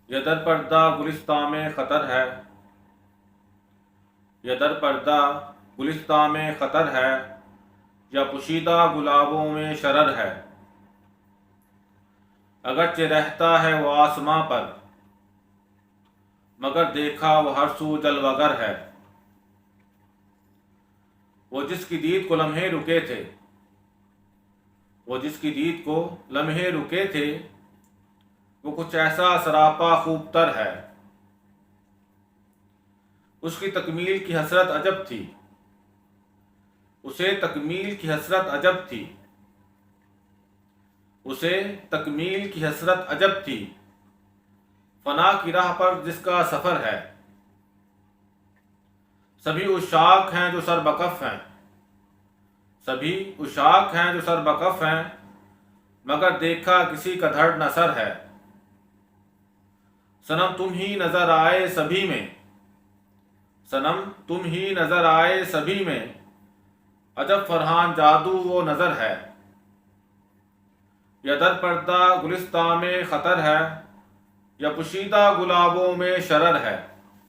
ये दर पर्दा गुलिस्तां में ख़तर है, ये दर पर्दा गुलिस्तां में ख़तर है, या पोशीदा गुलाबों में शरर है। अगरचे रहता है वो आसमां पर, मगर देखा वो हर सू जलवगर है। वो जिसकी दीद को लम्हे रुके थे, वो जिसकी दीद को लम्हे रुके थे, वो कुछ ऐसा सरापा खूबतर है। उसकी तकमील की हसरत अजब थी, उसे तकमील की हसरत अजब थी, उसे तकमील की हसरत अजब थी। फना की राह पर जिसका सफ़र है, सभी उशाक हैं जो सरबकफ हैं, सभी उशाक हैं जो सरबकफ हैं, मगर देखा किसी का धड़ न सर है। सनम तुम ही नजर आए सभी में, सनम तुम ही नजर आए सभी में, अजब फरहान जादू वो नजर है। या दर पर्दा गुलिस्तां में ख़तर है, या पोशीदा गुलाबों में शरर है।